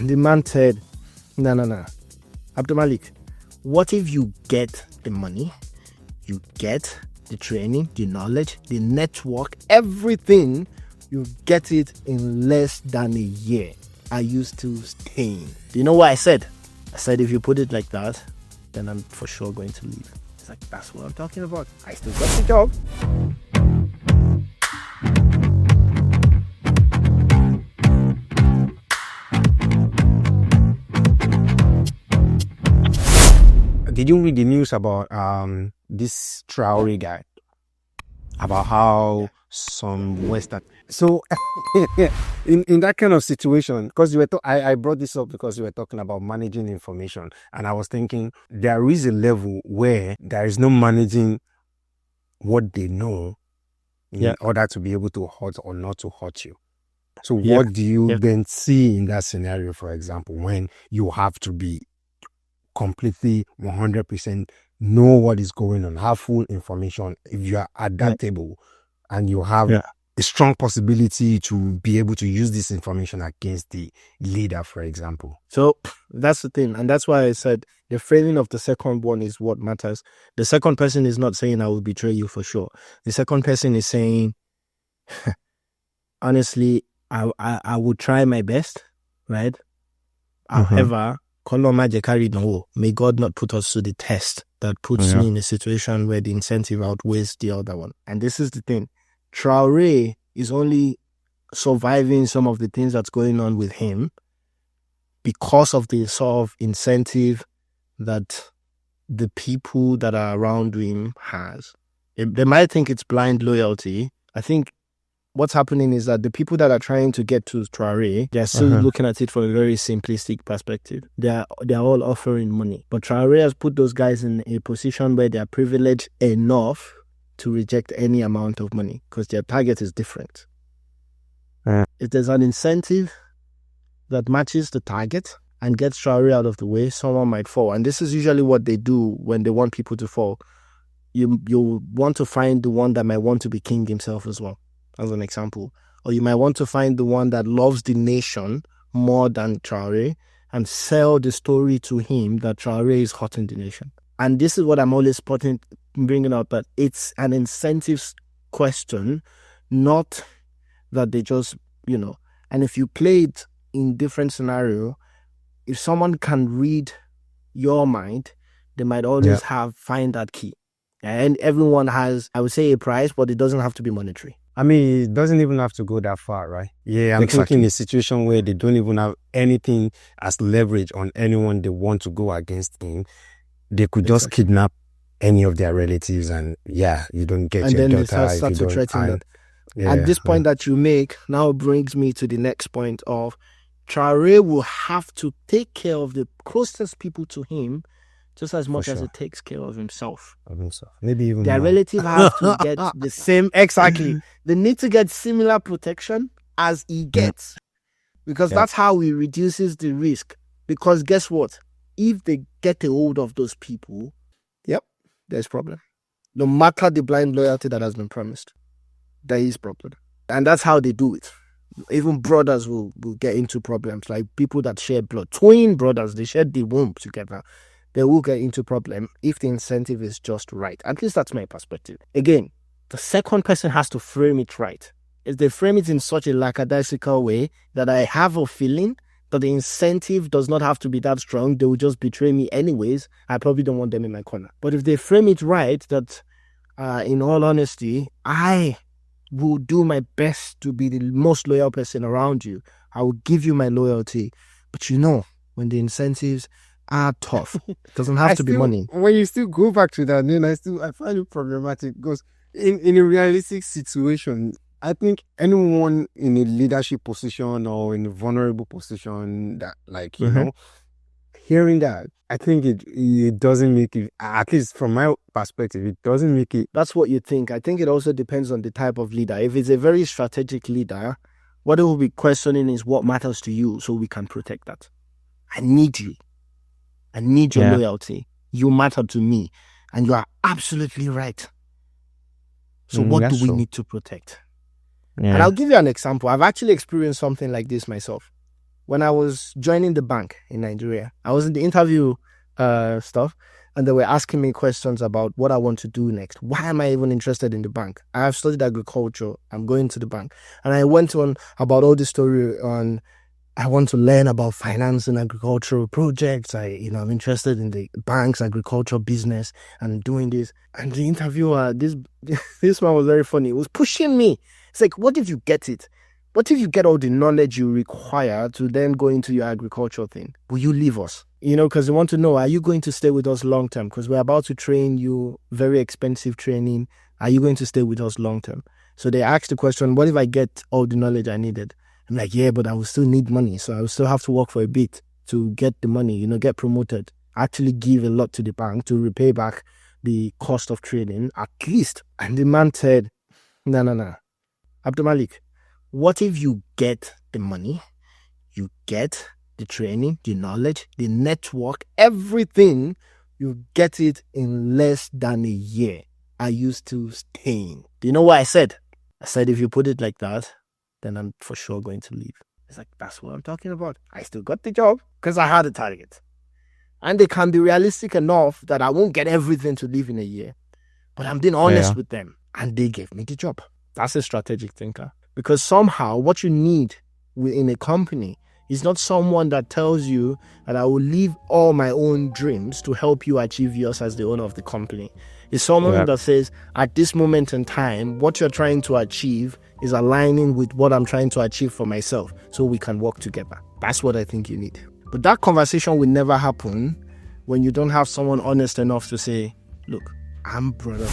the man said, no. Abdul Malik, what if you get the money, you get the training, the knowledge, the network, everything, you get it in less than a year? Are you still staying? Do you know what I said? I said, if you put it like that, then I'm for sure going to leave. It's like, that's what I'm talking about. I still got the job. Did you read the news about this Traore guy? About how some Western... So, in that kind of situation, because I brought this up because you were talking about managing information, and I was thinking there is a level where there is no managing what they know in order to be able to hurt or not to hurt you. So what do you then see in that scenario, for example, when you have to be completely 100% know what is going on, have full information? If you are at that table and you have a strong possibility to be able to use this information against the leader, for example. So that's the thing. And that's why I said the framing of the second one is what matters. The second person is not saying I will betray you for sure. The second person is saying, honestly, I would try my best, right? However, may God not put us to the test that puts me in a situation where the incentive outweighs the other one. And this is the thing. Traore is only surviving some of the things that's going on with him because of the sort of incentive that the people that are around him has. They might think it's blind loyalty. I think what's happening is that the people that are trying to get to Traore, they're still looking at it from a very simplistic perspective. They're all offering money. But Traore has put those guys in a position where they're privileged enough to reject any amount of money because their target is different. If there's an incentive that matches the target and gets Traore out of the way, someone might fall. And this is usually what they do when they want people to fall. You want to find the one that might want to be king himself as well, as an example. Or you might want to find the one that loves the nation more than Traore and sell the story to him that Traore is hurting the nation. And this is what I'm always bringing up, that it's an incentives question, not that they just, and if you play it in different scenario, if someone can read your mind, they might always find that key. And everyone has, I would say, a price, but it doesn't have to be monetary. I mean, it doesn't even have to go that far, right? Yeah, I'm thinking a situation where they don't even have anything as leverage on anyone they want to go against him. They could just kidnap any of their relatives and you don't get your daughter. And then they start to threaten them. And this point that you make now brings me to the next point of Traore will have to take care of the closest people to him just as much as it takes care of himself. Maybe even their more. Relatives have to get the same, exactly. They need to get similar protection as he gets. Because that's how he reduces the risk. Because guess what? If they get a hold of those people, there's problem. No matter the blind loyalty that has been promised, there is problem. And that's how they do it. Even brothers will get into problems, like people that share blood. Twin brothers, they share the womb together. They will get into problem if the incentive is just right. At least that's my perspective. Again, the second person has to frame it right. If they frame it in such a lackadaisical way that I have a feeling that the incentive does not have to be that strong, they will just betray me anyways, I probably don't want them in my corner. But if they frame it right, that in all honesty, I will do my best to be the most loyal person around you. I will give you my loyalty. But when the incentives are tough, it doesn't have to be money. When you still go back to that, then I find it problematic because in a realistic situation, I think anyone in a leadership position or in a vulnerable position that, hearing that, I think it doesn't make it, at least from my perspective, it doesn't make it. That's what you think. I think it also depends on the type of leader. If it's a very strategic leader, what it will be questioning is what matters to you so we can protect that. I need you. I need your loyalty. You matter to me. And you are absolutely right. So what do we need to protect? Yeah. And I'll give you an example. I've actually experienced something like this myself. when I was joining the bank in Nigeria, I was in the interview stuff, and they were asking me questions about what I want to do next. Why am I even interested in the bank? I have studied agriculture. I'm going to the bank. And I went on about all the story on I want to learn about finance and agricultural projects. I'm interested in the bank's agricultural business and doing this. And the interviewer, this man was very funny. He was pushing me. It's like, what if you get it? What if you get all the knowledge you require to then go into your agricultural thing? Will you leave us? Because they want to know, are you going to stay with us long term? Because we're about to train you, very expensive training. Are you going to stay with us long term? So they asked the question, what if I get all the knowledge I needed? I'm like, yeah, but I will still need money. So I will still have to work for a bit to get the money, get promoted. Actually give a lot to the bank to repay back the cost of training, at least. And the man said, no. Abdul Malik, what if you get the money, you get the training, the knowledge, the network, everything, you get it in less than a year? Are you still staying? Do you know what I said? I said, if you put it like that, then I'm for sure going to leave. It's like, that's what I'm talking about. I still got the job because I had a target. And they can be realistic enough that I won't get everything to leave in a year. But I'm being honest with them. And they gave me the job. That's a strategic thinker. Because somehow what you need in a company is not someone that tells you that I will leave all my own dreams to help you achieve yours as the owner of the company. It's someone that says, at this moment in time, what you're trying to achieve is aligning with what I'm trying to achieve for myself, so we can work together. That's what I think you need. But that conversation will never happen when you don't have someone honest enough to say, look, I'm brother.